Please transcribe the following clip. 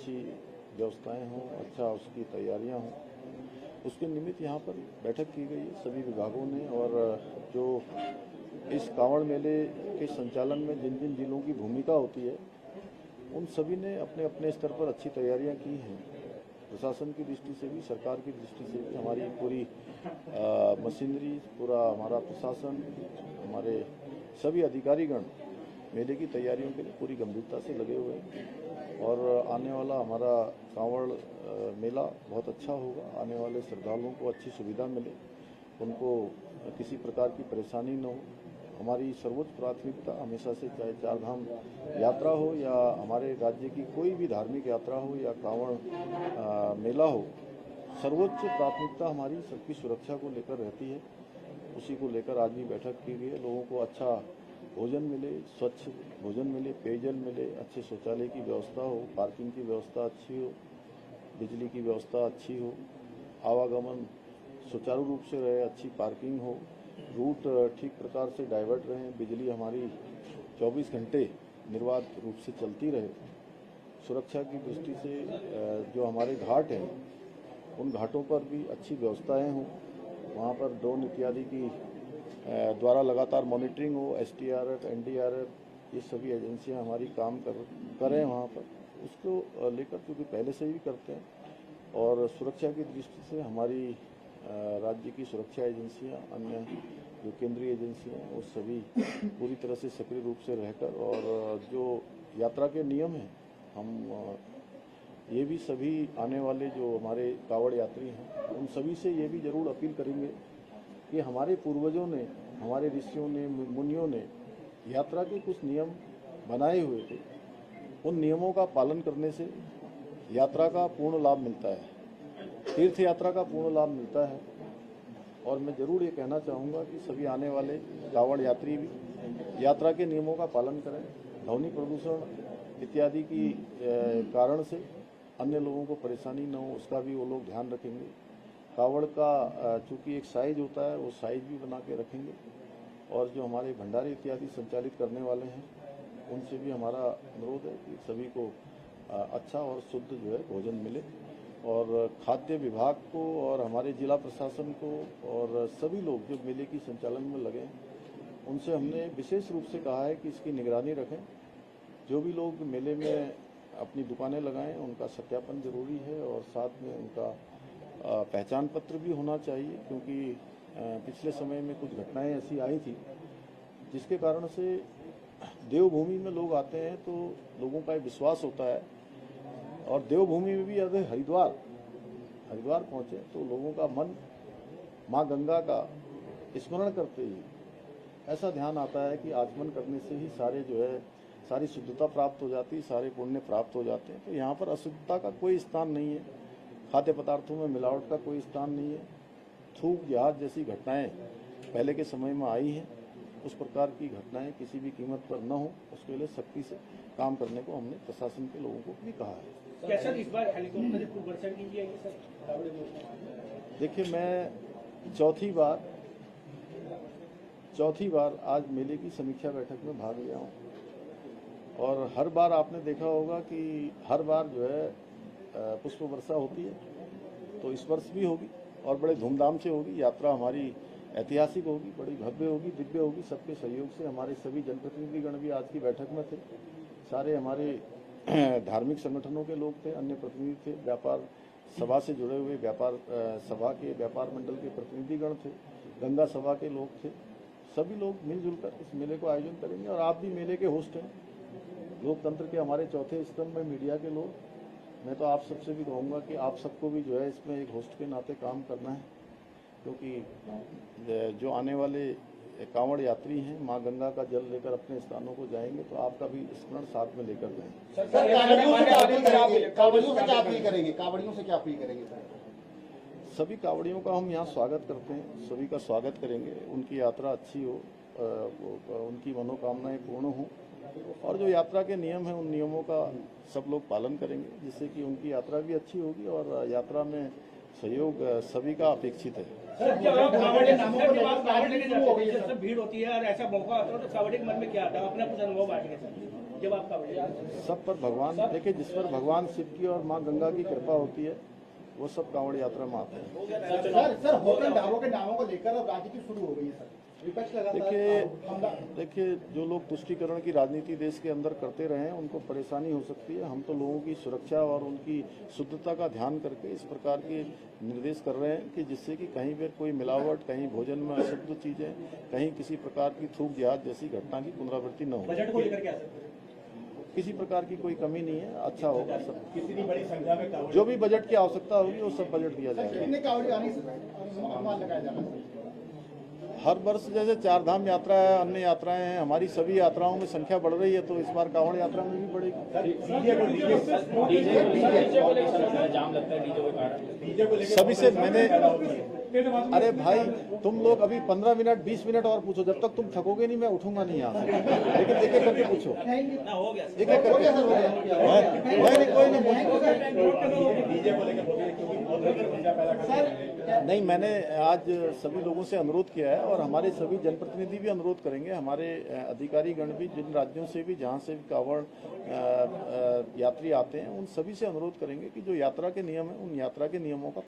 अच्छी व्यवस्थाएं हों, अच्छा उसकी तैयारियां हों, उसके निमित्त यहाँ पर बैठक की गई है सभी विभागों ने। और जो इस कांवड़ मेले के संचालन में जिन जिन जिलों की भूमिका होती है उन सभी ने अपने अपने स्तर पर अच्छी तैयारियां की हैं। प्रशासन की दृष्टि से भी, सरकार की दृष्टि से भी हमारी पूरी मशीनरी, पूरा हमारा प्रशासन, हमारे सभी अधिकारीगण मेले की तैयारियों के लिए पूरी गंभीरता से लगे हुए हैं। और आने वाला हमारा कांवड़ मेला बहुत अच्छा होगा। आने वाले श्रद्धालुओं को अच्छी सुविधा मिले, उनको किसी प्रकार की परेशानी न हो। हमारी सर्वोच्च प्राथमिकता हमेशा से, चाहे चार धाम यात्रा हो या हमारे राज्य की कोई भी धार्मिक यात्रा हो या कांवड़ मेला हो, सर्वोच्च प्राथमिकता हमारी सबकी सुरक्षा को लेकर रहती है। उसी को लेकर आज भी बैठक की गई है। लोगों को अच्छा भोजन मिले, स्वच्छ भोजन मिले, पेयजल मिले, अच्छे शौचालय की व्यवस्था हो, पार्किंग की व्यवस्था अच्छी हो, बिजली की व्यवस्था अच्छी हो, आवागमन सुचारू रूप से रहे, अच्छी पार्किंग हो, रूट ठीक प्रकार से डाइवर्ट रहें, बिजली हमारी 24 घंटे निर्बाध रूप से चलती रहे। सुरक्षा की दृष्टि से जो हमारे घाट हैं उन घाटों पर भी अच्छी व्यवस्थाएं हों, वहाँ पर ड्रोन इत्यादि की द्वारा लगातार मॉनिटरिंग हो। एसडीआरएफ, एनडीआरएफ ये सभी एजेंसियां हमारी काम करें वहाँ पर, उसको लेकर क्योंकि पहले से ही करते हैं। और सुरक्षा की दृष्टि से हमारी राज्य की सुरक्षा एजेंसियां, अन्य जो केंद्रीय एजेंसियां हैं वो सभी पूरी तरह से सक्रिय रूप से रहकर, और जो यात्रा के नियम हैं हम ये भी सभी आने वाले जो हमारे कांवड़ यात्री हैं उन सभी से ये भी जरूर अपील करेंगे कि हमारे पूर्वजों ने, हमारे ऋषियों ने, मुनियों ने यात्रा के कुछ नियम बनाए हुए थे। उन नियमों का पालन करने से यात्रा का पूर्ण लाभ मिलता है, तीर्थ यात्रा का पूर्ण लाभ मिलता है। और मैं जरूर ये कहना चाहूँगा कि सभी आने वाले कांवड़ यात्री भी यात्रा के नियमों का पालन करें। ध्वनि प्रदूषण इत्यादि की कारण से अन्य लोगों को परेशानी न हो, उसका भी वो लोग ध्यान रखेंगे। कांवड़ का चूँकि एक साइज होता है, वो साइज भी बना के रखेंगे। और जो हमारे भंडारे इत्यादि संचालित करने वाले हैं उनसे भी हमारा अनुरोध है कि सभी को अच्छा और शुद्ध जो है भोजन मिले। और खाद्य विभाग को और हमारे जिला प्रशासन को और सभी लोग जो मेले की संचालन में लगे उनसे हमने विशेष रूप से कहा है कि इसकी निगरानी रखें। जो भी लोग मेले में अपनी दुकानें लगाएं उनका सत्यापन जरूरी है, और साथ में उनका पहचान पत्र भी होना चाहिए, क्योंकि पिछले समय में कुछ घटनाएं ऐसी आई थी जिसके कारण से देवभूमि में लोग आते हैं तो लोगों का एक विश्वास होता है। और देवभूमि में भी अगर हरिद्वार पहुंचे तो लोगों का मन माँ गंगा का स्मरण करते ही ऐसा ध्यान आता है कि आचमन करने से ही सारे जो है सारी शुद्धता प्राप्त हो जाती है, सारे पुण्य प्राप्त हो जाते हैं। तो यहाँ पर अशुद्धता का कोई स्थान नहीं है, खाद्य पदार्थों में मिलावट का कोई स्थान नहीं है। थूक जहाज जैसी घटनाएं पहले के समय में आई हैं, उस प्रकार की घटनाएं किसी भी कीमत पर न हो, उसके लिए सख्ती से काम करने को हमने प्रशासन के लोगों को भी कहा है। क्या सर इस बार हेलीकॉप्टर वर्षा की जाएगी सर? देखिए, मैं चौथी बार आज मेले की समीक्षा बैठक में भाग लिया हूँ, और हर बार आपने देखा होगा कि हर बार जो है पुष्प वर्षा होती है, तो इस वर्ष भी होगी और बड़े धूमधाम से होगी। यात्रा हमारी ऐतिहासिक होगी, बड़ी भव्य होगी, दिव्य होगी। सबके सहयोग से हमारे सभी जनप्रतिनिधिगण भी आज की बैठक में थे। सारे हमारे धार्मिक संगठनों के लोग थे, अन्य प्रतिनिधि थे, व्यापार सभा से जुड़े हुए व्यापार सभा के व्यापार मंडल के प्रतिनिधिगण थे, गंगा सभा के लोग थे। सभी लोग मिलजुल कर इस मेले को आयोजन करेंगे। और आप भी मेले के होस्ट हैं, लोकतंत्र के हमारे चौथे स्तंभ में मीडिया के लोग। मैं तो आप सबसे भी कहूँगा कि आप सबको भी जो है इसमें एक होस्ट के नाते काम करना है, क्योंकि जो आने वाले कांवड़ यात्री हैं मां गंगा का जल लेकर अपने स्थानों को जाएंगे, तो आपका भी स्मरण साथ में लेकर जाएंगे। कांवड़ियों से क्या अपील करेंगे? सभी कांवड़ियों का हम यहाँ स्वागत करते हैं, सभी का स्वागत करेंगे। उनकी यात्रा अच्छी हो, उनकी मनोकामनाएं पूर्ण हो, और जो यात्रा के नियम हैं उन नियमों का सब लोग पालन करेंगे, जिससे कि उनकी यात्रा भी अच्छी होगी और यात्रा में सहयोग सभी का अपेक्षित है। भीड़ होती है और ऐसा मौका आता है तो कांवड़ियों के मन में क्या आता है? अपना कुछ अनुभव बांटेंगे सर। जब आप कांवड़ सब पर भगवान देखिए, जिस पर भगवान शिव की और माँ गंगा की कृपा होती है वो सब कांवड़ यात्रा में आते हैं। सर होटल ढाबों के नामों को लेकर अब राजनीति शुरू हो गई है सर। विपक्ष देखिए जो लोग तुष्टीकरण की राजनीति देश के अंदर करते रहे हैं उनको परेशानी हो सकती है। हम तो लोगों की सुरक्षा और उनकी शुद्धता का ध्यान करके इस प्रकार के निर्देश कर रहे हैं कि जिससे कि कहीं पर कोई मिलावट, कहीं भोजन में अशुद्ध चीजें, कहीं किसी प्रकार की थूक जिहाद जैसी घटना की पुनरावृत्ति न हो। बजट को लेकर क्या सर? किसी प्रकार की कोई कमी नहीं है, अच्छा होगा सब। कितनी बड़ी संख्या में कांवड़ जो भी बजट की आवश्यकता होगी वो सब बजट दिया जाएगा। कितने कावड़ी आने से अनुमान लगाया जा रहा है? हर वर्ष जैसे चार धाम यात्रा है, अन्य यात्राएं हैं, हमारी सभी यात्राओं में संख्या बढ़ रही है, तो इस बार कांवड़ यात्रा में भी बढ़ेगी। सभी से मैंने, अरे भाई तुम लोग अभी 15 मिनट 20 मिनट और पूछो, जब तक तुम थकोगे नहीं मैं उठूंगा नहीं यहाँ से। लेकिन एक एक करके पूछो, एक एक करके कोई नहीं। मैंने आज सभी लोगों से अनुरोध किया है और हमारे सभी जनप्रतिनिधि भी अनुरोध करेंगे, हमारे अधिकारी गण भी जिन राज्यों से भी जहाँ से भी कांवड़ यात्री आते हैं उन सभी से अनुरोध करेंगे कि जो यात्रा के नियम है उन यात्रा के नियमों का